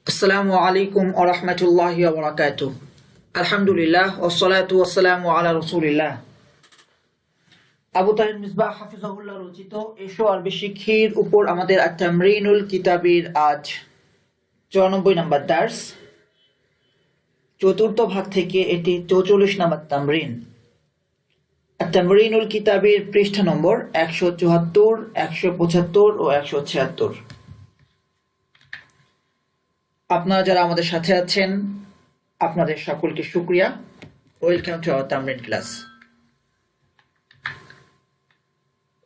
আসসালামু আলাইকুম ওয়া রাহমাতুল্লাহি ওয়া বারাকাতুহু। আলহামদুলিল্লাহ ওয়াসসালাতু ওয়াসসালামু আলা রাসূলিল্লাহ। আবু তাহির মিসবাহ হাফিজাহুল্লাহ রচিত এসো আরবি শিক্ষার উপর আমাদের আত-তামরিনুল কিতাবের আজ 94 নম্বর দার্স, চতুর্থ ভাগ থেকে এটি 44 নম্বর তামরিন। আত-তামরিনুল কিতাবের পৃষ্ঠা নম্বর 174, 175 ও 176। আপনারা যারা আমাদের সাথে আছেন আপনাদের সকলকে শুকরিয়া। ওয়েলকাম টু আওয়ার তামরিন ক্লাস।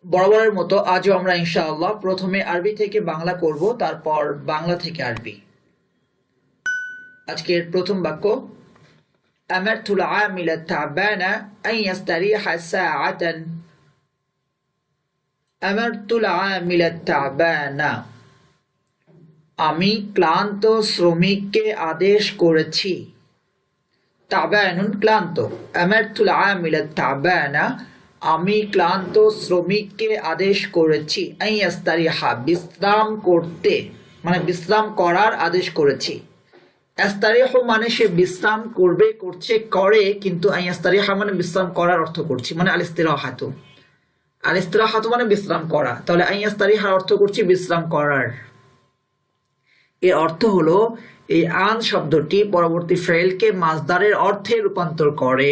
বরাবরের মতো আজও আমরা ইনশাআল্লাহ প্রথমে আরবি থেকে বাংলা করব, তারপর বাংলা থেকে আরবি। আজকের প্রথম বাক্য, আমারতুল আমিলা তাবানা আন ইস্তারিহা সাআতান। আমারতুল আমিলা তাবানা, আমি ক্লান্ত শ্রমিককে আদেশ করেছি। তাবানুন ক্লান্ত, আমারতুল আমিলা তাবানা, আমি ক্লান্ত শ্রমিককে আদেশ করেছি। আন ইস্তারিহা, বিশ্রাম করতে, মানে বিশ্রাম করার আদেশ করেছি। ইস্তারিহু মানে সে বিশ্রাম করবে, করছে, করে, কিন্তু আন ইস্তারিহা মানে বিশ্রাম করার অর্থ করছি, মানে আল ইস্তিরাহাতু। আল ইস্তিরাহাতু মানে বিশ্রাম করা, তাহলে আন ইস্তারিহার অর্থ করছি বিশ্রাম করার। এর অর্থ হলো এই আন শব্দটি পরবর্তী ফেলকে মাসদারের অর্থে রূপান্তর করে।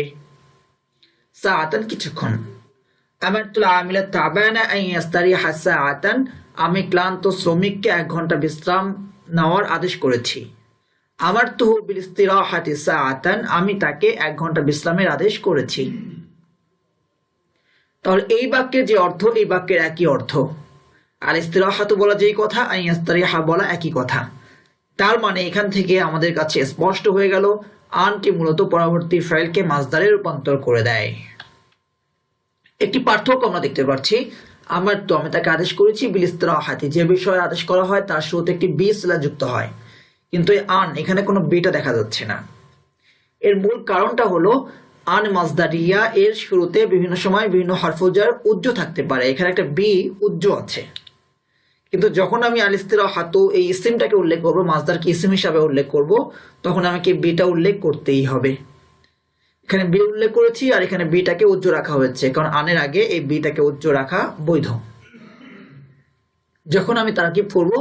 সাআতান কিছুক্ষণ। আমারতুল আমিলা তাবানা আন ইস্তারিহা সাআতান, আমি ক্লান্ত শ্রমিককে 1 ঘন্টা বিশ্রাম নেওয়ার আদেশ করেছি। আমারতুহু বিল ইস্তিরাহাতি সাআতান, আমি তাকে 1 ঘন্টা বিশ্রামের আদেশ করেছি। তাহলে এই বাক্যের যে অর্থ, এই বাক্যের একই অর্থ। আল ইস্তিরাহাতু বলা যেই কথা, আন ইস্তারিহা বলা একই কথা। তার মানে এখান থেকে আমাদের কাছে স্পষ্ট হয়ে গেল আনটি মূলত পরবর্তী ফাইলকে মাসদারে রূপান্তর করে দেয়। একটি পার্থক্য আমরা দেখতে পাচ্ছি। আমি তাকে আদেশ করেছি বিল ইস্তিরাহাতি, যে বিষয়ে আদেশ করা হয় তার শুরুতে একটি বি সিলা যুক্ত হয়, কিন্তু এই আন এখানে কোনো বিটা দেখা যাচ্ছে না। এর মূল কারণটা হলো আন মাসদারিয়া, এর শুরুতে বিভিন্ন সময় বিভিন্ন হরফে জার উজ্জ থাকতে পারে। এখানে একটা বি উজ্জ আছে, কিন্তু যখন আমি আল ইস্তিরাহাতু এই ইসিমটাকে উল্লেখ করব, মাসদারকে ইসিম হিসাবে উল্লেখ করব, তখন আমাকে বিটা উল্লেখ করতেই হবে। এখানে বি উল্লেখ করেছি আর এখানে বিটাকে উজ্জ রাখা হয়েছে, কারণ আনের আগে এই বিটাকে উজ্জ রাখা বৈধ। যখন আমি তারকিব করব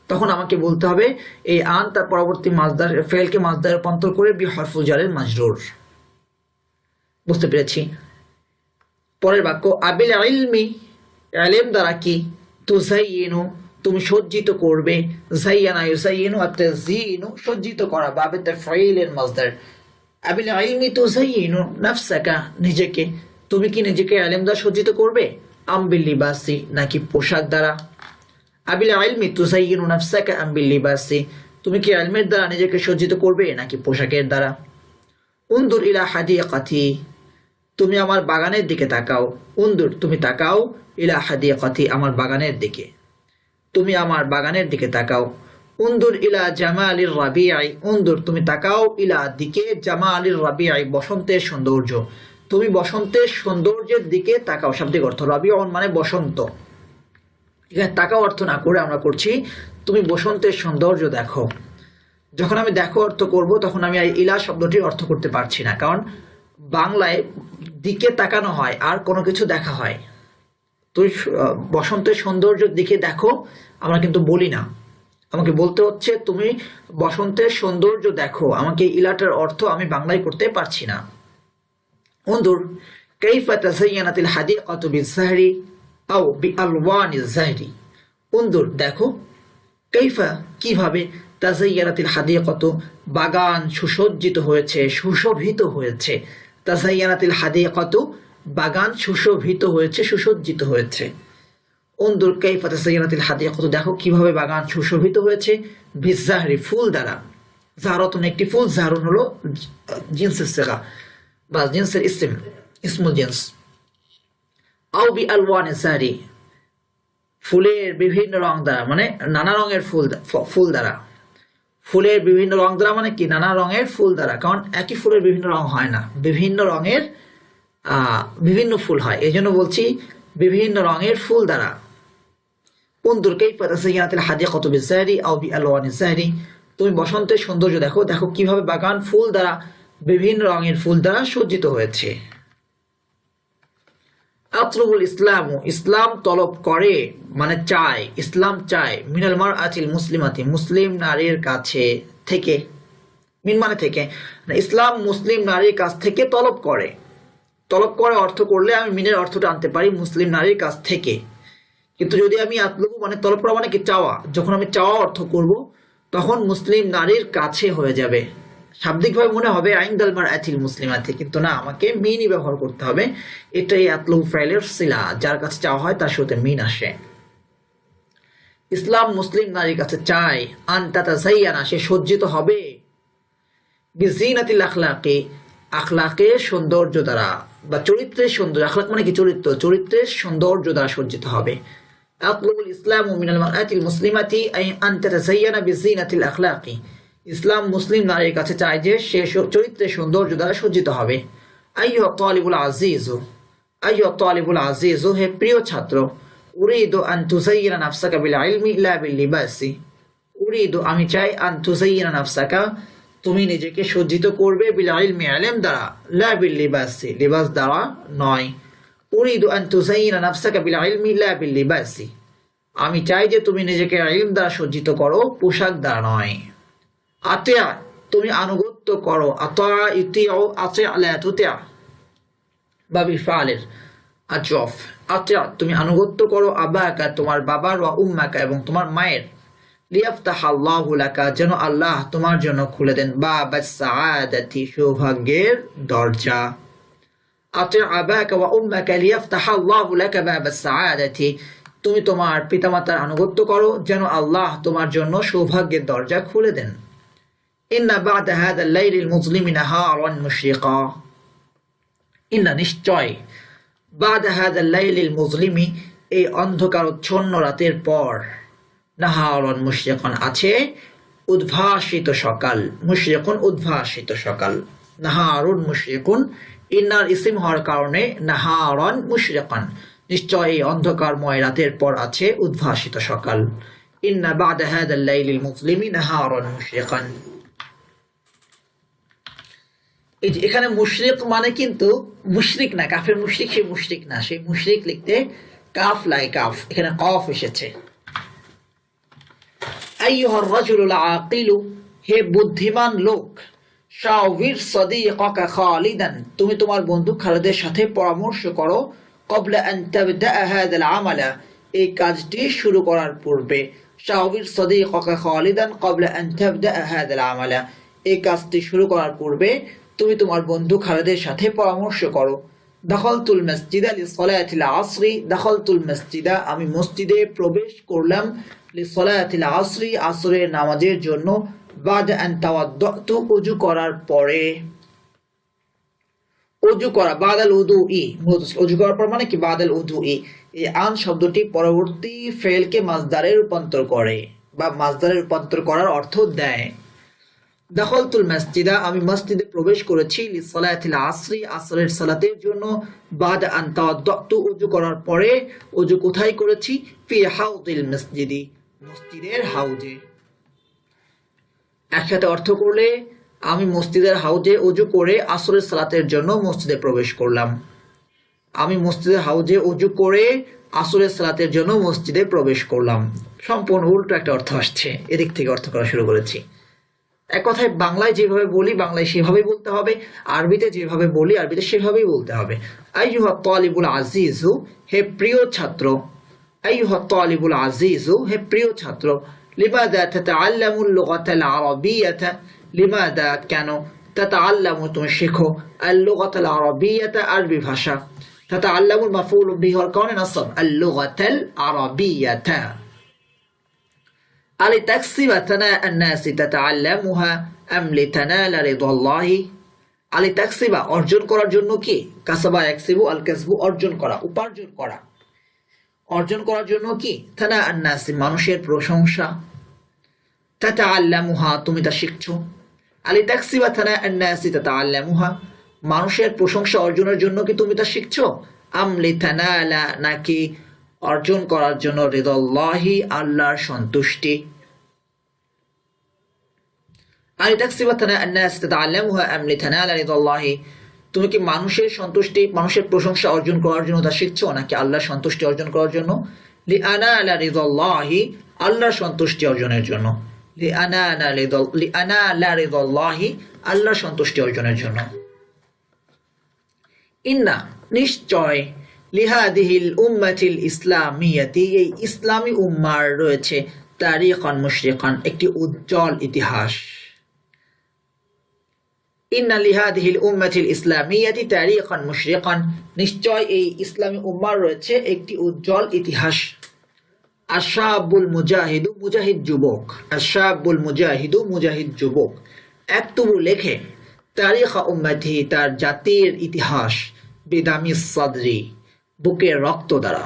তখন আমাকে বলতে হবে এই আন তার পরবর্তী মাসদার ফেলকে মাসদারে রূপান্তর করে বি হরফুল জারের মাজরুর। বুঝতে পেরেছি? পরের বাক্য, আবিল ইলমি, ইলম দ্বারা কি, তুযায়্যিনু, তুমি সজ্জিত করবে। যায়্যানা ইউযায়্যিনু আত-তাযয়্যিনু, সজ্জিত করা, বাবে তাফঈলের মাসদার। আবিল ইলমি তুযায়্যিনু নাফসাকা, নিজেকে, তুমি কি নিজেকে ইলম দ্বারা সজ্জিত করবে। আম বিল লিবাসি, নাকি পোশাক দ্বারা। আবিল ইলমি তুযায়্যিনু নাফসাকা আম বিল লিবাসি, তুমি কি ইলমের দ্বারা নিজেকে সজ্জিত করবে নাকি পোশাকের দ্বারা। উনদুর ইলা হাদিকাতি, তুমি আমার বাগানের দিকে তাকাও। উনদুর, তুমি তাকাও, ইলা হাদিকাতি, আমার বাগানের দিকে, তুমি আমার বাগানের দিকে তাকাও। উনদুর ইলা জামালির রাবিআই, উনদুর, তুমি তাকাও, ইলা দিকে, জামালির রাবিআই, বসন্তের সৌন্দর্য, তুমি বসন্তের সৌন্দর্যের দিকে তাকাও। শাব্দিক অর্থ রাবিউন মানে বসন্ত। এখানে তাকাও অর্থ না করে আমরা করছি তুমি বসন্তের সৌন্দর্য দেখো। যখন আমি দেখো অর্থ করব তখন আমি ইলা শব্দটির অর্থ করতে পারছি না, কারণ বাংলায় দিকে তাকানো হয় আর কোনো কিছু দেখা হয়। তুই বসন্তের সৌন্দর্যের দিকে দেখো আমরা কিন্তু বলি না, আমাকে বলতে হচ্ছে তুমি বসন্তের সৌন্দর্য দেখো। আমাকে ইলাটার অর্থ আমি বাংলায় করতে পারছি না। উনদুর কাইফা তাযায়্যানাতিল হাদিকাতু বিয-যাহরি আও বিআলওয়ানিজ যাহরি। উনদুর, দেখো, কাইফা কিভাবে, তাযায়্যানাতিল হাদিকাতু বাগান সুসজ্জিত হয়েছে, সুশোভিত হয়েছে। তাযায়্যানাতিল হাদিকাতু বাগান সুশোভিত হয়েছে, সুসজ্জিত হয়েছে। উনদুর কাইফা তাযায়্যানাতিল হাদিকাতু, দেখো কিভাবে বাগান সুশোভিত হয়েছে। বিয-যাহরি, ফুল দ্বারা। যাহরাতুন একটি ফুল, যাহরুন হলো জিনসের সিগা বা জিনসের ইসম, ইসমুল জিনস। আও বিআলওয়ানিজ যাহরি, ফুলের বিভিন্ন রং দ্বারা, মানে নানা রঙের ফুল দ্বারা। ফুলের বিভিন্ন রং দ্বারা মানে কি, নানা রঙের ফুল দ্বারা, কারণ একই ফুলের বিভিন্ন রং হয় না, বিভিন্ন রঙের বিভিন্ন ফুল হয়, এই জন্য বলছি বিভিন্ন রঙের ফুল দ্বারা। انظر كيف تزينت الحديقة بالزهر أو بألوان الزهر তুমি বসন্তের সৌন্দর্য দেখো, দেখো কিভাবে বাগান ফুল দ্বারা, বিভিন্ন রঙের ফুল দ্বারা সজ্জিত হয়েছে। আতলুবুল ইসলাম, ইসলাম তলব করে মানে চায়, ইসলাম চায়, মিনাল মারআতিল মুসলিমাতি, মুসলিম নারীর কাছে থেকে, মিন মানে থেকে, ইসলাম মুসলিম নারীর কাছ থেকে তলব করে। তলব করে অর্থ করলে আমি মিনের অর্থটা আনতে পারি মুসলিম নারীর কাছ থেকে, কিন্তু যদি আমি আতলুবু মানে তলব করা মানে কি চাওয়া, যখন আমি চাওয়া অর্থ করব তখন মুসলিম নারীর কাছে হয়ে যাবে, শাব্দিকভাবে মনে হবে আইনদাল মারআতিল মুসলিমাতি, কিন্তু না, আমাকে মিনই ব্যবহার করতে হবে। এটাই আতলুবু ফাইলের সিলা, যার কাছে চাওয়া হয় তার সাথে মিন আসে। ইসলাম মুসলিম নারীর কাছে চায়, আন তাতাযায়্যানা, সে সজ্জিত হবে, বিজিনাতিল আখলাকি, আখলাকের সৌন্দর্য দ্বারা বা চরিত্রের সৌন্দর্য, আখলাক মানে কি চরিত্র, চরিত্রের সৌন্দর্য দ্বারা সজ্জিত হবে। আতলুবুল ইসলাম মিনাল মারআতিল মুসলিমাতি আন তাতাযায়্যানা বিজিনাতিল আখলাকি, ইসলাম মুসলিম নারীর কাছে চায় যে সে চরিত্রের সৌন্দর্য দ্বারা সজ্জিত হবে। আইয়ুহা তালিবুল আজিজু, আইয়ুহা তালিবুল আজিজু, হে প্রিয় ছাত্র, উরিদু আন তুযায়্যিনা নাফসাকা বিল ইলমি লা বিল লিবাসি, উরিদু আমি চাই, আন তুযায়্যিনা নাফসাকা তুমি নিজেকে সজ্জিত করবে, বিল ইলমি ইলম দ্বারা, লা বিল লিবাসি লিবাস দ্বারা নয়। উরিদু আন তুযায়্যিনা নাফসাকা বিল ইলমি লা বিল লিবাসি, আমি চাই যে তুমি নিজেকে ইলম দ্বারা সজ্জিত করো, পোশাক দ্বারা নয়। আতিয়া তুমি আনুগত্য করো, আতা ইতিউ আতি লা তুতিআ বাবি ফালের আজফ, আতিয়া তুমি আনুগত্য করো, আবাকা তোমার বাবার, ওয়া উম্মাকা এবং তোমার মায়ের, লিয়াফতাহাল্লাহু লাকা যেন আল্লাহ তোমার জন্য খুলে দেন, বাবাস সাআদাতি সৌভাগ্যের দরজা। আতিয়া আবাকা ওয়া উম্মাকা লিয়াফতাহাল্লাহু লাকা বাবাস সাআদাতি, তুমি তোমার পিতামাতার আনুগত্য করো যেন আল্লাহ তোমার জন্য সৌভাগ্যের দরজা খুলে দেন। ইন্না বা'দা হাযাল লাইলিল মুযলিমি নাহারান মুশরিকা, ইন্না নিশ্চয়, বা'দা হাযাল লাইলিল মুযলিমি এই অন্ধকারচ্ছন্ন রাতের পর, নাহারান মুশরিকান আছে উদ্ভাসিত সকাল, মুশরিকুন উদ্ভাসিত সকাল, নাহারুন মুশরিকুন, ইন্নার ইসিম হওয়ার কারণে নাহারান মুশরিকান, নিশ্চয় এই অন্ধকারময় রাতের পর আছে উদ্ভাসিত সকাল। ইন্না বা'দা হাযাল লাইলিল মুযলিমি নাহারান মুশরিকান। এই যে এখানে মুশরিক মানে কিন্তু মুশরিক না, কাফের মুশরিক, সেই মুশরিক না, সেই মুশরিক লিখতে কাফ লাই কাফ, এখানে কফ এসেছে। আইয়ুহার রাজুলুল আকিলু, হে বুদ্ধিমান লোক, শাওবির সাদিকাকা খালিদান তুমি তোমার বন্ধু খালিদের সাথে পরামর্শ করো, ক্বাবলা আন তাবদা হাযাল আমালা এই কাজটি শুরু করার পূর্বে, শাওবির সাদিকাকা খালিদান ক্বাবলা আন তাবদা হাযাল আমালা এই কাজটি শুরু করার পূর্বে তুমি তোমার বন্ধু খালিদের সাথে পরামর্শ করো। দাখালতুল মসজিদা লিসসালাতিল আসরি, দাখালতুল মসজিদা আমি মসজিদে প্রবেশ করলাম, লিসসালাতিল আসরি আসরের নামাজের জন্য, বাদা আন তাওয়াদ্দাতু ওযু করার পরে, ওযু করা, বাদাল উযুই, ওযু করার পর মানে কি বাদাল উযুই, এই আন শব্দটি পরবর্তী ফেলকে মাসদারে রূপান্তর করে বা মাসদারে রূপান্তর করার অর্থ দেয়। দাখালতুল মসজিদা আমি মসজিদে প্রবেশ করেছি, লিসসালাতিল আসরি আসরের সালাতের জন্য, বাদা আন তাওয়াদ্দাতু ওযু করার পরে, ওযু কোথায় করেছি, ফি হাউদিল মসজিদি মসজিদের হাউজে। একসাথে অর্থ করলে আমি মসজিদের হাউজে ওযু করে আসরের সালাতের জন্য মসজিদে প্রবেশ করলাম, আমি মসজিদের হাউজে ওযু করে আসরের সালাতের জন্য মসজিদে প্রবেশ করলাম, সম্পূর্ণ উল্টো একটা অর্থ আসছে, এদিক থেকে অর্থ করা শুরু করেছি। এক কথায় বাংলায় যেভাবে বলি বাংলায় সেভাবেই বলতে হবে, আরবিতে যেভাবে বলি আরবিতে সেভাবেই বলতে হবে। আইয়ুহাত তালিবুল আজিজু হে প্রিয় ছাত্র, আইয়ুহাত তালিবুল আজিজু হে প্রিয় ছাত্র, লিমাদা তাতাআল্লামুল লুগাতাল আরাবিয়াতা, লিমাদা কেন, তাতাআল্লামু তুমি শেখো, আল লুগাতাল আরাবিয়াতা আরবি ভাষা, তাতাআল্লামুল মাফউল বিহি হওয়ার কারণে নাসব, আল লুগাতাল আরাবিয়াতা। আলিতাকসিবা থানাআন নাসি তাতাআল্লামুহা আম লিতানালা রিদাল্লাহি, আলিতাকসিবা অর্জন করার জন্য কি, কাসাবা ইয়াকসিবু আল কাসবু অর্জন করা, উপার্জন করা, অর্জন করার জন্য কি, থানাআন নাসি মানুষের প্রশংসা, তাতাআল্লামুহা তুমি তা শিখছো, আলিতাকসিবা থানাআন নাসি তাতাআল্লামুহা মানুষের প্রশংসা অর্জনের জন্য কি তুমি তা শিখছো, আম লিতানালা নাকি অর্জন করার জন্য রিদাল্লাহি আল্লাহর সন্তুষ্টি। আলিতাকসিবা আন-নাস তাতাআল্লামুহা আম লিতানালা রিদাল্লাহি, তুমি কি মানুষের সন্তুষ্টি, মানুষের প্রশংসা অর্জন করার জন্য তা শিখছো, নাকি আল্লাহর সন্তুষ্টি অর্জন করার জন্য? লিআনালা রিদাল্লাহি, আল্লাহর সন্তুষ্টি অর্জনের জন্য। লিআনালা রিদাল্লাহি, আল্লাহর সন্তুষ্টি অর্জনের জন্য। ইন্না, নিশ্চয়, লিহাদিহিল উম্মাতিল ইসলামিয়াতি, এই ইসলামী উম্মার রয়েছে তারিখান মুশরিকান, একটি উজ্জ্বল ইতিহাস। ইন্না লিহাদিহিল উম্মাতিল ইসলামিয়াতি তারিখান মুশরিকান, নিশ্চয় এই ইসলামী উম্মার রয়েছে একটি উজ্জ্বল ইতিহাস। আশাবুল মুজাহিদু, মুজাহিদ যুবক। আশাবুল মুজাহিদু, মুজাহিদ যুবক। একতুবু, লেখে, তারিখা উম্মতি, তার জাতির ইতিহাস, বিদামি সাদরি, বুকের রক্ত দ্বারা।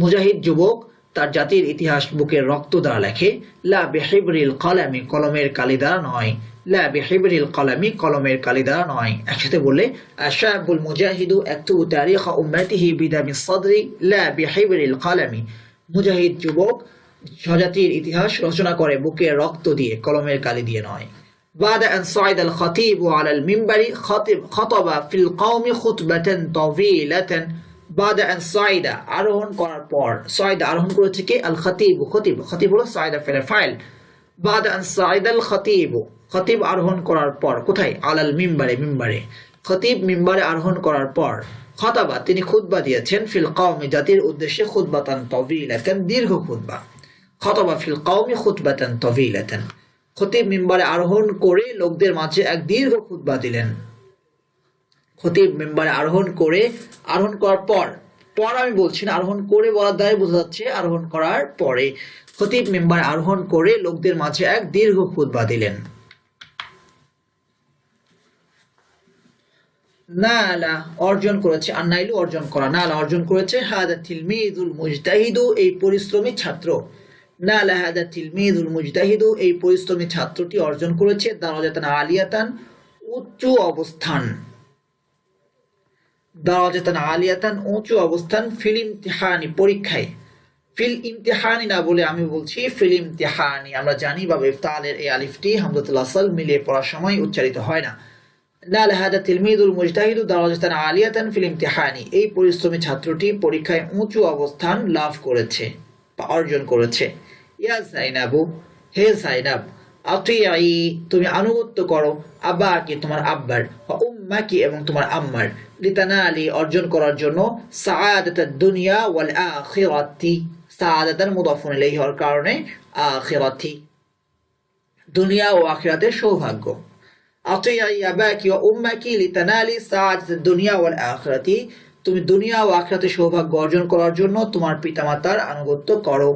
মুজাহিদ যুবক তার জাতির ইতিহাস বুকের রক্ত দ্বারা লেখে। লা বিহিবরিল কলামি, কলমের কালি দ্বারা নয়। লা বিহিবরিল কলামি, কলমের কালি দ্বারা নয়। একসাথে বললে, আশাবুল মুজাহিদু একতুবু তারিখা উম্মতিহি বিদামি সাদরি লা বিহিবরিল কলামি, মুজাহিদ যুবক স্বজাতির ইতিহাস রচনা করে বুকের রক্ত দিয়ে, কলমের কালি দিয়ে নয়। بعد أن صعد الخطيب على المنبر خطب في القوم خطبة طويلة। بعد أن صعد, আরোহণ করার পর, صعد আরোহণ করে থেকে, আল খতিব, খতিব হলো صعد ফেলের ফাইল। بعد أن صعد الخطيب, খতিব আরোহণ করার পর, কোথায়? আলাল মিম্বারে, মিম্বারে। খতিব মিম্বারে আরোহণ করার পর, খতাবা, তিনি খুতবা দিয়েছেন, ফিল কওমি, জাতির উদ্দেশ্যে, খুতবাতান তাওয়িলাতান, দীর্ঘ খুতবা। খতাবা ফিল কওমি খুতবাতান তাওয়িলাতান, খতিব মিম্বারে আরোহণ করে লোকদের মাঝে এক দীর্ঘ খুতবা দিলেন। খতিব মিম্বারে আরোহণ করে, আরোহণ করার পর, পর আমি বলছি না, আরোহণ করে বলার দ্বারা বোঝা যাচ্ছে আরোহণ করার পরে। খতিব মিম্বারে আরোহণ করে লোকদের মাঝে এক দীর্ঘ খুতবা দিলেন। নালা, অর্জন করেছে, আন্নাইলু, অর্জন করা, নালা অর্জন করেছে, হাদা তিলমিজুল মুজতাহিদু, এই পরিশ্রমী ছাত্র। নালা হাদা তিলমিজুল মুজতাহিদু, এই পরিশ্রমী ছাত্রটি অর্জন করেছে, দারাজাতান আলিয়াতান, উচ্চ অবস্থান। দারাজাতান আলিয়াতান, উচ্চ অবস্থান, ফিল ইমতিহানি, পরীক্ষায়। ফিল ইমতিহানি না বলে আমি বলছি ফিল ইমতিহানি। আমরা জানি বা ইফতালের এই আলিফটি হামজাতুল আসল মিলিয়ে পড়ার সময় উচ্চারিত হয় না। নালা হাদা তিলমিজুল মুজতাহিদু দারাজাতান আলিয়াতান ফিল ইমতিহানি, এই পরিশ্রমী ছাত্রটি পরীক্ষায় উঁচু অবস্থান লাভ করেছে বা অর্জন করেছে। ইয়া জাইনাবু, হে জাইনাব, আতিআই, তুমি আনুগত্য করো, আব্বাকি, তোমার আব্বার, ওয়া উম্মাকি, এবং তোমার আম্মার, লিতানালি, অর্জন করার জন্য, সাআদাতাদ দুনিয়া ওয়াল আখিরাতি, সাআদাতান মুদাফুন ইলাইহি হওয়ার কারণে আখিরাতি, দুনিয়া ও আখিরাতের সৌভাগ্য। আতিআই আবাকি ওয়া উম্মাকি লিতানালি সাআদাতাদ দুনিয়া ওয়াল আখিরাতি, তুমি দুনিয়া ও আখিরাতের সৌভাগ্য অর্জন করার জন্য তোমার পিতামাতার আনুগত্য করো।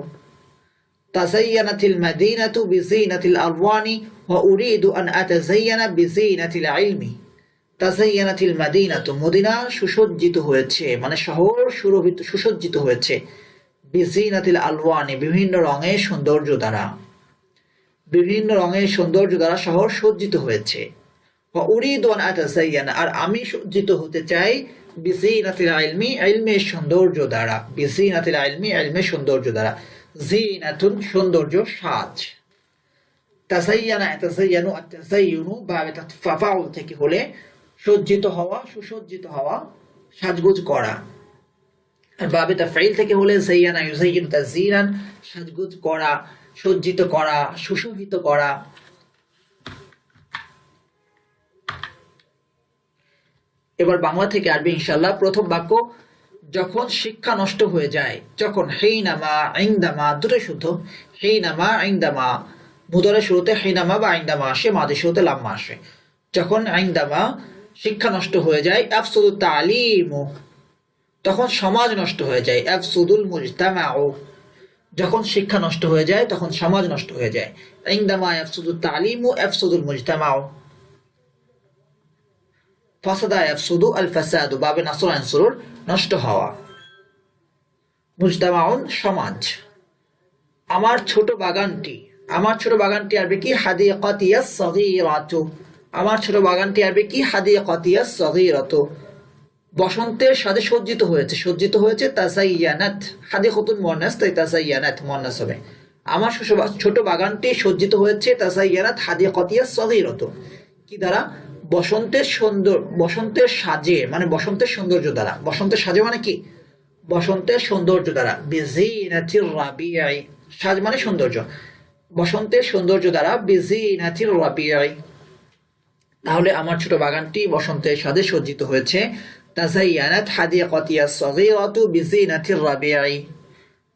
তাযায়্যানাতিল মাদিনাতু বিযিনাতিল আরওয়ানি ওয়া উরিদু আন আতাযায়্যানা বিযিনাতিল ইলমি। তাযায়্যানাতিল মাদিনাতু, মদিনা সুসজ্জিত হয়েছে, মানে শহর সুসজ্জিত হয়েছে, বিযিনাতিল আলওয়ানি, বিভিন্ন রঙের সৌন্দর্য দ্বারা, বিভিন্ন রঙের সৌন্দর্য দ্বারা শহর সজ্জিত হয়েছে। ওয়া উরিদু আন আতাযায়্যানা, আর আমি সজ্জিত হতে চাই, বিযিনাতিল ইলমি, ইলমের সৌন্দর্য দ্বারা, বিযিনাতিল ইলমি, ইলমের সৌন্দর্য দ্বারা। জিনাতুন, সৌন্দর্য, সাজ। তাযায়্যানা ইয়াতাযায়্যানু, আত-তাযায়্যুনু বাবে তাফাউল থেকে হলে সজ্জিত হওয়া, সুসজ্জিত হওয়া, সাজগোজ করা। আর বাবে তাফঈল থেকে হলে যায়্যানা ইউযায়্যিনু তাযযীনান, সাজগোজ করা, সজ্জিত করা, সুশোভিত করা। এবার বাংলা থেকে আরবি ইনশাআল্লাহ। প্রথম বাক্য, যখন শিক্ষা নষ্ট হয়ে যায়, যখন, হিনামা, ইনদামা, দুটোই শুদ্ধ। হিনামা, ইনদামা, মুদারের শুরুতে হিনামা বা ইনদামা আসে, মাদির শুরুতে লাম্মা আসে। যখন ইনদামা, শিক্ষা নষ্ট হয়ে যায়, আফসুদুত তালিমু, তখন সমাজ নষ্ট হয়ে যায়, আফসুদুল মুজতামাউ, যখন শিক্ষা নষ্ট হয়ে যায় তখন সমাজ নষ্ট হয়ে যায়। ইনদামা আফসুদুত তালিমু আফসুদুল মুজতামাউ। ফাসাদা ইয়াফসুদু আল ফাসাদু, বাবে নাসর আনসুর, নষ্ট হওয়া। মুজতামাউন, সমাজ। আমার ছোট বাগানটি, আমার ছোট বাগানটি আরবি কি? হাদিকাতিয়াস সাগীরাতু, আমার ছোট বাগানটি আরবি কি? হাদিকাতিয়াস সাগীরাতু। বসন্তের সাথে সজ্জিত হয়েছে, সজ্জিত হয়েছে, তাযায়্যানাত, হাদিকাতুন মুয়ান্নাস, তাই তাযায়্যানাত মুয়ান্নাস হবে। আমার ছোট বাগানটি সজ্জিত হয়েছে তাজাইয়ানাত হাদিকাতিয়া সগীরাতু, কি দ্বারা? বসন্তের সাজে, মানে বসন্তের সৌন্দর্য দ্বারা। বসন্তের সাজে মানে কি? বসন্তের সৌন্দর্য দ্বারা। বিজিনাতির রাবিআই, সাজ মানে সৌন্দর্য, বসন্তের সৌন্দর্য দ্বারা। বিজিনাতির রাবিআই, তাহলে আমার ছোট বাগানটি বসন্তের সাজে সজ্জিত হয়েছে। তাজাইয়ানাত হাদিকাতিয়া সগীরাতু বিজিনাতির রাবিআই,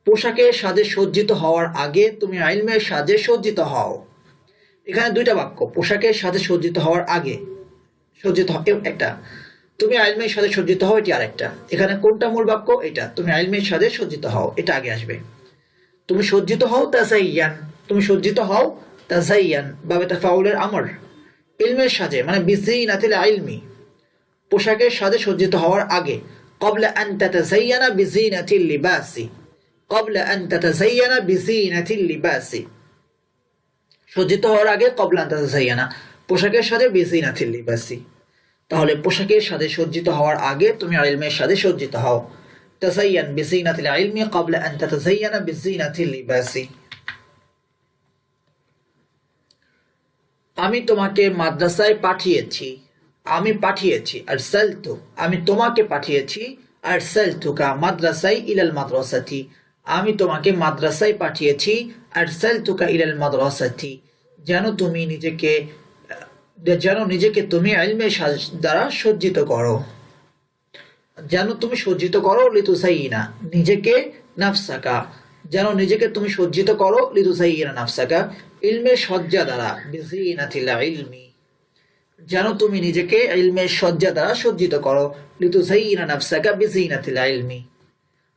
পোশাকের সাজে সজ্জিত হওয়ার আগে তুমি ইলমের সাজে সজ্জিত হও। এখানে দুইটা বাক্য, পোশাকের সাজে সজ্জিত হওয়ার আগে সজ্জিত একটা, তুমি ইলমের সাজে সজ্জিত হও এটি আরেকটা। এখানে কোনটা মূল বাক্য? এটা, তুমি ইলমের সাজে সজ্জিত হও, এটা আগে আসবে। তুমি সজ্জিত হও তাজাইয়ান, তুমি সজ্জিত হও তাজাইয়ান, বাবে তাফাউলের আমর, ইলমের সাজে মানে বিজিনাতিল ইলমি, পোশাকের সাজে সজ্জিত হওয়ার আগে। ক্বাবলা আন তাতাযায়্যানা বিজিনাতিল লিবাসি, ক্বাবলা আন তাতাযায়্যানা বিজিনাতিল লিবাসি, সজ্জিত হওয়ার আগে ক্বাবলা আন তাতাযায়্যানা, পোশাকের সাথে বিজিনাতিল লিবাসি। তাহলে পোশাকের সাথে সজ্জিত হওয়ার আগে তুমি ইলমের সাথে সজ্জিত হও। তাযায়্যান বিজিনাতিল ইলমি ক্বাবলা আন তাতাযায়্যানা বিজিনাতিল লিবাসি। আমি তোমাকে মাদ্রাসায় পাঠিয়েছি, আমি পাঠিয়েছি। আরসালতু, আমি তোমাকে পাঠিয়েছি। আরসালতুকা মাদ্রাসায় ইলাল মাদ্রাসাতি, আমি তোমাকে মাদ্রাসায় পাঠিয়েছি। আরসালতুকা ইলাল মাদ্রাসাতি, যেন নিজেকে তুমি ইলমের দ্বারা সজ্জিত করো, যেন তুমি সজ্জিত করো। লিতুযায়্যিনা, নিজেকে। নাফসাকা, যেন নিজেকে তুমি সজ্জিত করো। লিতুযায়্যিনা নাফসাকা, ইলমের সজ্জা দ্বারা। বিজিনাতিল ইলমি, যেন তুমি নিজেকে ইলমের সজ্জা দ্বারা সজ্জিত করো। লিতুযায়্যিনা নাফসাকা বিজিনাতিল ইলমি,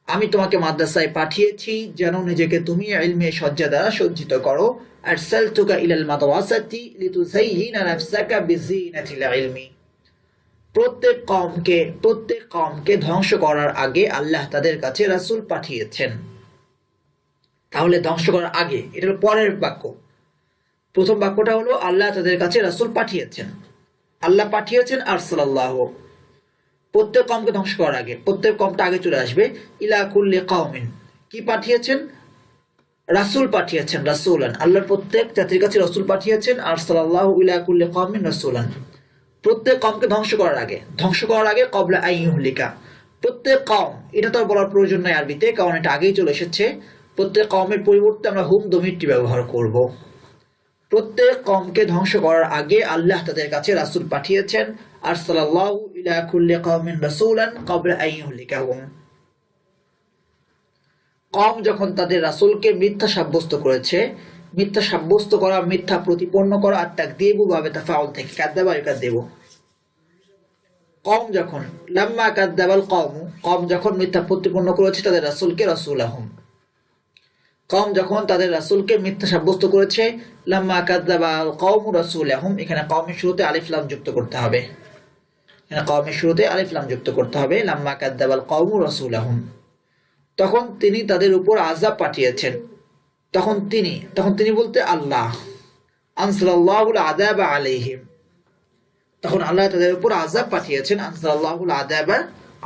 আমি তোমাকে মাদ্রাসায় পাঠিয়েছি যেন নিজেকে তুমি ইলমের সজ্জা দ্বারা সজ্জিত করো। আরসালতুকা ইলাল মাদ্রাসাতি লিতুযায়্যিনা নাফসাকা বিজিনাতিল ইলমি। প্রত্যেক কওমকে ধ্বংস করার আগে আল্লাহ তাদের কাছে রাসূল পাঠিয়েছেন। তাহলে ধ্বংস করার আগে, এটা হলো পরের বাক্য। প্রথম বাক্যটা হলো আল্লাহ তাদের কাছে রাসূল পাঠিয়েছেন, আল্লাহ পাঠিয়েছেন আরসালাল্লাহু। প্রত্যেক কওমকে ধ্বংস করার আগে, প্রত্যেক কওমটা আগে চলে আসবে। ইলা কুল্লি কওমিন, কি পাঠিয়েছেন? রাসূল পাঠিয়েছেন। রাসূলান, আল্লাহর প্রত্যেক জাতির কাছে রাসূল পাঠিয়েছেন। আরসালাল্লাহু ইলা কুল্লি কওমিন রাসূলান, প্রত্যেক কওমকে ধ্বংস করার আগে। ধ্বংস করার আগে ক্বাবলা আন ইউহলিকা, প্রত্যেক কওম, এটা তো আর বলার প্রয়োজন নাই আরবিতে, কারণ এটা আগেই চলে এসেছে। প্রত্যেক কওমের পরিবর্তে আমরা হুম দমিরটি ব্যবহার করব। প্রত্যেক কওমকে ধ্বংস করার আগে আল্লাহ তাদের কাছে রাসূল পাঠিয়েছেন। আরসালাল্লাহু ইলা কুল্লি কওমিন রাসূলান ক্বাবলা আন ইউহলিকাহুম। কওম যখন তাদের রাসূলকে মিথ্যা সাব্যস্ত করেছে, মিথ্যা সাব্যস্ত করা, মিথ্যা প্রতিপন্ন করা, আর তাকযীবু বাবে তাফাউল থেকে কাযযাবা ইউকাযযিবু। কওম যখন, লাম্মা কাযযাবাল কওমু, কওম যখন মিথ্যা প্রতিপন্ন করেছে তাদের রাসূলকে, রাসূলাহুম, কওম যখন তাদের রাসূলকে মিথ্যা সাব্যস্ত করেছে। লাম্মা কাযযাবাল কওমু রাসূলাহুম, এখানে কওমের শুরুতে আলিফ লাম যুক্ত করতে হবে, এখানে কওমের শুরুতে আলিফ লাম যুক্ত করতে হবে। লাম্মা কাযযাবাল কওমু রাসূলাহুম, তখন তিনি তাদের উপর আযাব পাঠিয়েছেন। তখন তিনি বলতে আল্লাহ। আনসালাল্লাহুল আযাবা আলাইহিম, তখন আল্লাহ তাদের উপর আযাব পাঠিয়েছেন। আনসালাল্লাহুল আযাবা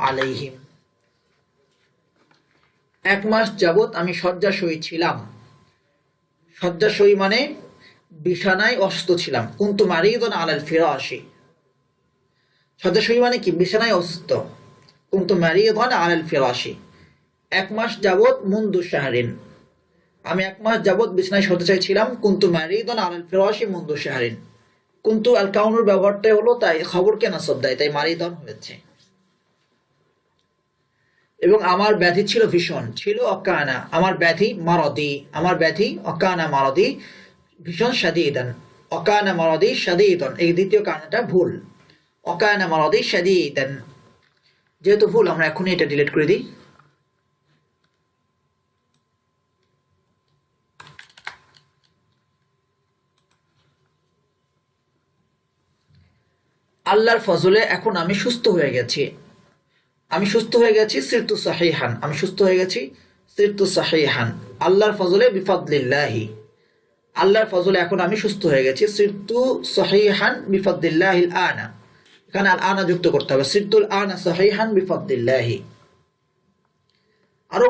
আলাইহিম। 1 মাস যাবত আমি শয্যাশয়ী ছিলাম। শয্যাশয়ী মানে বিছানায় অসুস্থ ছিলাম। কুনতু মারিদান আলাল ফিরাশি, শয্যাশয়ী মানে কি? বিছানায় অসুস্থ। কুনতু মারিদান আলাল ফিরাশি, 1 মাস যাবত। মুনদু শাহরিন, আমি 1 মাস যাবত বিছানায় শয্যাশয়ী ছিলাম। কুনতু মারিদান আলাল ফিরাশি মুনদু শাহরিন, কুনতু আল কাউনুর ব্যবহারটাই হলো, তাই খবরকে নাসব দেয়, তাই মারিদান হয়েছে। এবং আমার ব্যাধি ছিল ভীষণ, ছিল অকানা, আমার ব্যাধি মারদি, আমার ব্যাধি অকানা মারদি ভীষণ। শাদীদান, অকানা মারদি শাদীদান, এই দ্বিতীয় কানাটা ভুল। অকানা মারদি শাদীদান, যেহেতু ভুল আমরা এখনই এটা ডিলিট করে দিই। আল্লাহর ফজলে এখন আমি সুস্থ হয়ে গেছি, আমি সুস্থ হয়ে গেছি। সিরতু সাহিহান, আমি সুস্থ হয়ে গেছি। সিরতু সাহিহান, আল্লাহর ফজলে বিফাদলিল্লাহি, আল্লাহর ফজলে এখন আমি সুস্থ হয়ে গেছি। সিরতু সাহিহান বিফাদলিল্লাহিল আনা, এখানে আল আনা যুক্ত করতে হবে। সিরতুল আনা সাহিহান বিফাদলিল্লাহি। আরো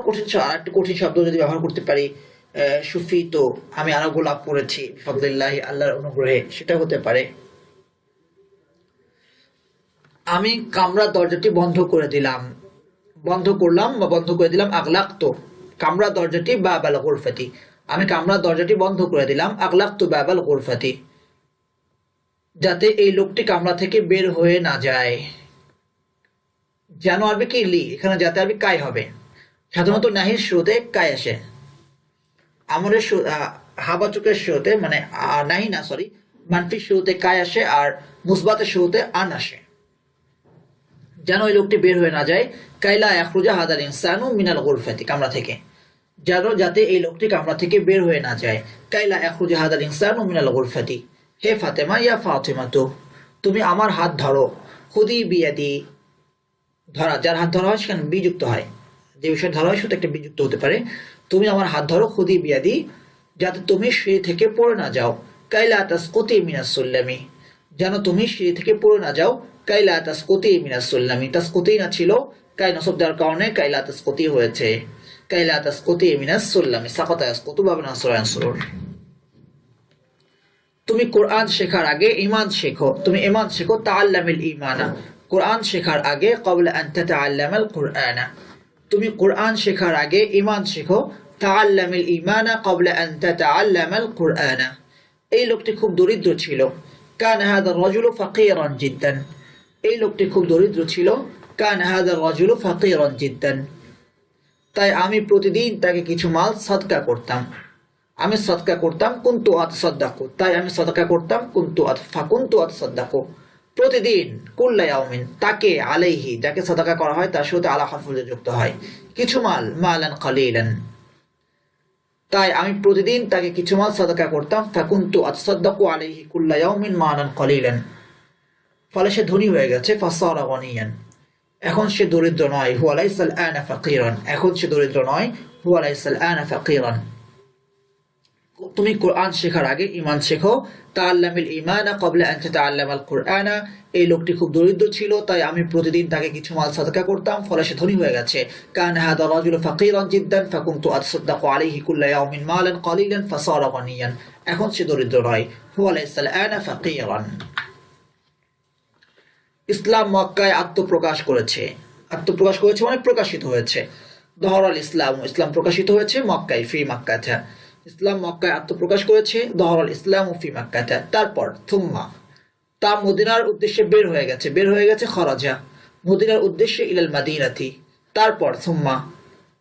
একটু কঠিন শব্দ যদি ব্যবহার করতে পারি, সুফি তো আমি আরোগ্য লাভ করেছি ফজলিল্লাহি আল্লাহর অনুগ্রহে, সেটা হতে পারে। আমি কামরার দরজাটি বন্ধ করে দিলাম, বন্ধ করলাম বা বন্ধ করে দিলাম, আগলাক তো কামরার দরজাটি বাবাল গুরফাতি, আমি কামরার দরজাটি বন্ধ করে দিলাম, আগলাক তো বাবাল গুরফাতি, যাতে এই লোকটি কামরা থেকে বের হয়ে না যায়। যেন আরবি কি লি, এখানে যাতে আরবি কাই হবে। সাধারণত নাহির শুরুতে কাই আসে, আমরের হাবাচকের শুরুতে মানে নাহি না সরি মানফির শুরুতে কাই আসে, আর মুসবাতের শুরুতে আন আসে। যেন ওই লোকটি বের হয়ে না যায়, কাইলা ইয়াখরুজা হাদাল ইনসানু মিনাল গুরফাতি, কামরা থেকে, যেন যাতে এই লোকটি কামরা থেকে বের হয়ে না যায়। কাইলা ইয়াখরুজা হাদাল ইনসানু মিনাল গুরফাতি, হে ফাতেমা ইয়া ফাতিমা তো, তুমি আমার হাত ধরো, খুদি বিয়াদি, ধরা যার হাত ধরা হয় সেখানে বিযুক্ত হয়, যে বিষয় ধরা হয় সেটা একটা বিযুক্ত হতে পারে। তুমি আমার হাত ধরো, খুদি বিয়াদি, যাতে তুমি সিঁড়ি থেকে পড়ে না যাও। কাইলা তাসকুতি মিনাস সুল্লামি, যেন তুমি সিঁড়ি থেকে পড়ে না যাও। কাইলা তাসকুতি মিনাস সুল্লামি, তাসকুতি না ছিল, কাই নসব দেওয়ার কারণে কাইলা তাসকুতি হয়েছে। কাইলা তাসকুতি মিনাস সুল্লামি, সাকাতা ইয়াসকুতু বা নাসরা ইয়ানসুর। তুমি কোরআন শেখার আগে ঈমান শেখো, তুমি ঈমান শেখো, তাআল্লামিল ঈমানা, কোরআন শেখার আগে, ক্বাবলা আন তাতাআল্লামাল কুরআনা, তুমি কোরআন শেখার আগে ঈমান শেখো, তাআল্লামিল ঈমানা ক্বাবলা আন তাতাআল্লামাল কুরআনা। এই লোকটি খুব দরিদ্র ছিল। কানা হাযার রাজুলু ফাকীরান জিদ্দান, এই লোকটি খুব দরিদ্র ছিল। কানা হাযার রাজুলু ফাকীরান জিদ্দান, তাই আমি প্রতিদিন তাকে কিছু মাল সদকা করতাম, আমি সদকা করতাম। কুনতু আতাসাদ্দাকু, তাই আমি সদকা করতাম। কুনতু আতাসাদ্দাকু, প্রতিদিন। কুল্লা ইয়াউমিন, তাকে, আলাইহি, যাকে সদকা করা হয় তার সাথে আলা হারফুল যুক্ত হয়, কিছু মাল, মালান কালিলান, তাই আমি প্রতিদিন তাকে কিছু মাল সদকা করতাম। ফাকুনতু আতাসাদ্দাকু আলাইহি কুল্লা ইয়াউমিন মালান কালিলান, ফলে সে ধনী হয়ে গেছে। ফাসারা গনিয়ান, এখন সে দরিদ্র নয়। হুয়া লাইসাল আনা ফাকিরান, এখন সে দরিদ্র নয়। হুয়া লাইসাল আনা ফাকিরান। তুমি কোরআন শেখার আগে ঈমান শেখো, তাআল্লামিল ঈমানা ক্বাবলা আন তাতাআল্লামাল কুরআনা, এই লোকটি খুব দরিদ্র ছিল, তাই আমি প্রতিদিন তাকে কিছু মাল সাদকা করতাম, ফলে সে ধনী হয়ে গেছে। কানা হাযা রাজুলু ফাকীরান জিদ্দান ফাকুনতু আতাসাদ্দাকু আলাইহি কুল্লা ইয়াউমিন মালান কালিলান ফাসারা গনিয়ান, এখন সে দরিদ্র নয়। হুয়া লাইসাল আনা ফাকীরান। ইসলাম মক্কায় আত্মপ্রকাশ করেছে, আত্মপ্রকাশ করেছে মানে প্রকাশিত হয়েছে। দহরাল ইসলাম, ইসলাম প্রকাশিত হয়েছে মক্কায়, ফি মাক্কাতা, ইসলাম মক্কায় আত্মপ্রকাশ করেছে। দহরাল ইসলাম ফি মাক্কাতা, তারপর থুম্মা, তা মদিনার উদ্দেশ্যে বের হয়ে গেছে, বের হয়ে গেছে। খরাজা, মদিনার উদ্দেশ্যে, ইলাল মাদিনাতি, তারপর থুম্মা,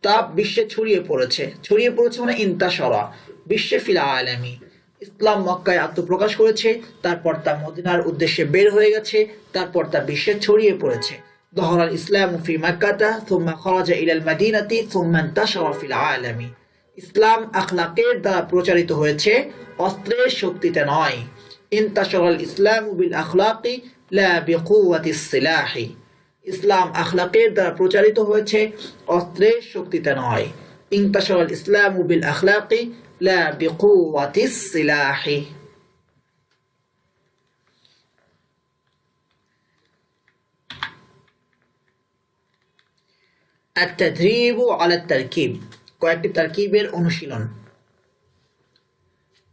তা বিশ্বে ছড়িয়ে পড়েছে, ছড়িয়ে পড়েছে মানে ইন্তাশারা, বিশ্বে, ফিল আলামি, ইসলাম মক্কায় আত্মপ্রকাশ করেছে, তারপর তা মদিনার উদ্দেশ্যে বের হয়ে গেছে, তারপর তা বিশ্বে ছড়িয়ে পড়েছে। দহরাল ইসলাম ফি মাক্কাতা থুম্মা খরাজা ইলাল মাদিনাতি থুম্মা ইন্তাশারা ফিল আলামি, ইসলাম আখলাকের দ্বারা প্রচারিত হয়েছে, অস্ত্রের শক্তিতে নয়। ইন্তাশারাল ইসলামু বিল আখলাকি লা বিকুওয়াতিস সিলাহি, ইসলাম আখলাকের দ্বারা প্রচারিত হয়েছে, অস্ত্রের শক্তিতে নয়। ইন্তাশারাল ইসলামু বিল আখলাকি লা বিকুওয়াতিস সিলাহি। আত-তাদরিবু আলা তারকিব, কয়েকটি তারকিবের অনুশীলন।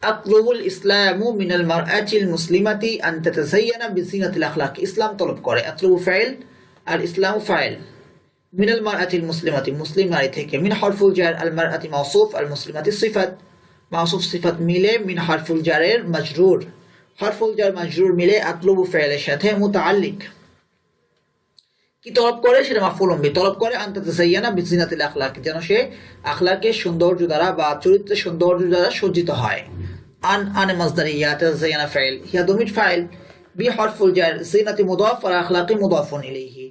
আতলুবুল ইসলামু মিনাল মারআতিল মুসলিমাতি আন তাতাযায়্যানা বিজিনাতিল আখলাক, ইসলাম তলব করে, আতলুবু ফাইল আর ইসলামু ফাইল। মিনাল মারআতিল মুসলিমাতি, মুসলিম নারী থেকে। মিন হারফুল জার, আল মারআতি মাওসুফ, আল মুসলিমাতি সিফাত, মাওসুফ সিফাত মিলে মিন হারফুল জারের মাজরুর, হারফুল জার মাজরুর মিলে আতলুবু ফাইলের সাথে মুতাআল্লিক। কি তলব করে? সেটা মাফউলুম বিহি, তলব করে আন তাতাযায়্যানা বিজিনাতিল আখলাক, যেন সে আখলাকের সৌন্দর্য দ্বারা বা চরিত্রের সৌন্দর্য দ্বারা সজ্জিত হয়। আন মাসদারিয়া, তাতাযায়্যানা ফাইল, হিয়া দমির ফাইল, বি হারফুল জার, জিনাতি মুদাফ আর আখলাকি মুদাফুন ইলাইহি,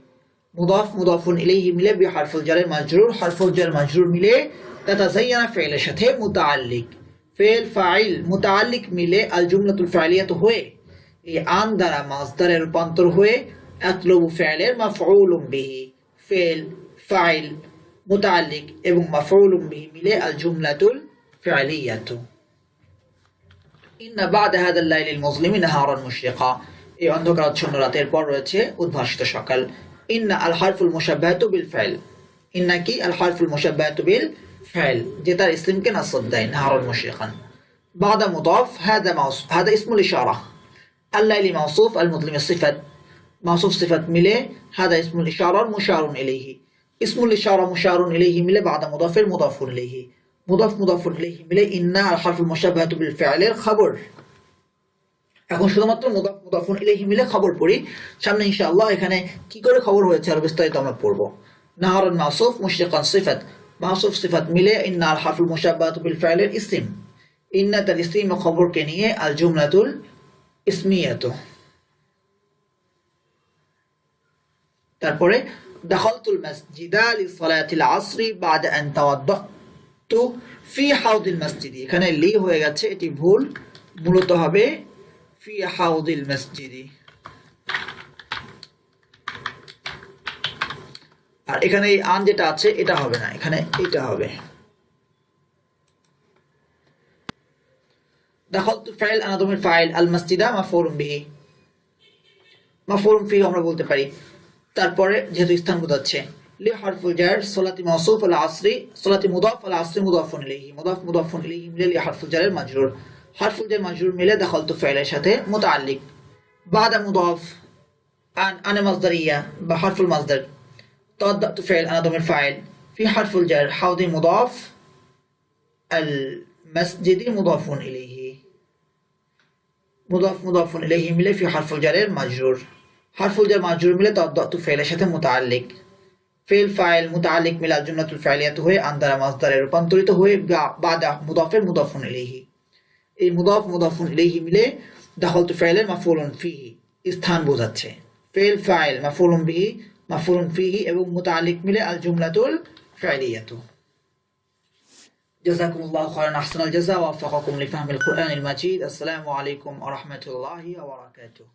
মুদাফ মুদাফুন ইলাইহি মিলে বি হারফুল জারের মাজরুর, হারফুল জার মাজরুর মিলে তাতাযায়্যানা ফাইলের সাথে মুতাআল্লিক, ফাইল ফাইল মুতাআল্লিক মিলে আল জুমলাতুল ফাইলিয়াত হয়ে এই আন দ্বারা মাসদারে রূপান্তর হয়ে আতলুবু ফাইলের মাফউলুম বিহি, ফাইল ফাইল মুতাআল্লিক এবং মাফউলুম বিহি মিলে আল জুমলাতুল ফাইলিয়াত। ইন্না বা'দা হাদাল লাইলিল মুজলিমি নাহারান মুশরিকা, এই অন্ধকারাচ্ছন্ন রাতের পর রয়েছে উদ্ভাসিত সকাল। ইন্না আল হারফুল মুশাব্বাহাতু বিল ফাইল, ইন্না কি? আল হারফুল মুশাব্বাহাতু বিল ফাইল যে তার ইসমিকে নাসব দেয় নাহারুন মুশরিকান بعد مضاف هذا اسم الإشارة الليل موصوف المظلم صفة موصوف صفة ملي هذا اسم الإشارة مشار إليه اسم الإشارة مشار إليه ملي بعد مضاف مضاف إليه مضاف إليه ملي إن الحرف المشبهة بالفعل الخبر এখন শুধুমাত্র মুদাফ ইলাইহি মিলে খবর পড়ি সামনে ইনশাআল্লাহ এখানে কি করে খবর হয়েছে আর বিস্তারিত আমরা পড়ব নাহারুন মাসুফ মুশরিকান সিফাত মাসুফ সিফাত মিলে ইন্না আল হারফুল মুশাব্বাহু বিল ফাইলের ইসম ইন্না তার ইসম খবরকে নিয়ে আল জুমলাতুল ইসমিয়াতু তারপরে দাখালতুল মাসজিদা লিসালাতিল আসরি বাদা আন তাওয়াদ্দাতু ফি হাউদিল মসজিদ এখানে লি হয়ে গেছে এটি ভুল মূলত হবে ফি হাউদিল মসজিদি আর এখানে এই আন যেটা আছে এটা হবে না এখানে এটা হবে দাখালতু ফাইল আনা দমির ফাইল আল মসজিদা মাফউলুন বিহি মাফউলুন ফিহি আমরা বলতে পারি তারপরে যেহেতু স্থান বোঝাচ্ছে লি হারফুল জার সালাতি মাওসুফ আল আসরি সালাতি মুদাফ আল আসরি মুদাফুন ইলাইহি মুদাফুন ইলাইহি মিলে লি হারফুল জারের মাজরুর حرف الجر مجرور মিলে دخلت فعل সাথে متعلق بعد مضاف أنا مصدرية بحرف المصدر تودأت فعل أنا ضمير فاعل في حرف الجر حوض مضاف المسجد مضاف إليه مضاف إليه মিলে في حرف الجر مجرور حرف الجر مجرور মিলে تودأت فعل সাথে متعلق فعل فاعل متعلق মিলে الجملة الفعلية হয়ে আন্দারা মাসদারে রূপান্তরিত হয়ে بعد مضاف إليه এই মুদাফুন ইলাইহি মিলে দাখালতু ফাইলের মাফউলুন ফিহি স্থান বোঝাচ্ছে ফাইল ফাইল মাফউলুন ফিহি এবং মুতাআল্লিক মিলে আল জুমলাতুল ফাইলিয়াতু জাযাকুমুল্লাহু খায়রান আহসানাল জাযা ওয়া ওয়াফাকাকুম লিফাহমিল কুরআনিল মাজিদ আসসালামু আলাইকুম ওয়া রাহমাতুল্লাহি ওয়া বারাকাতুহু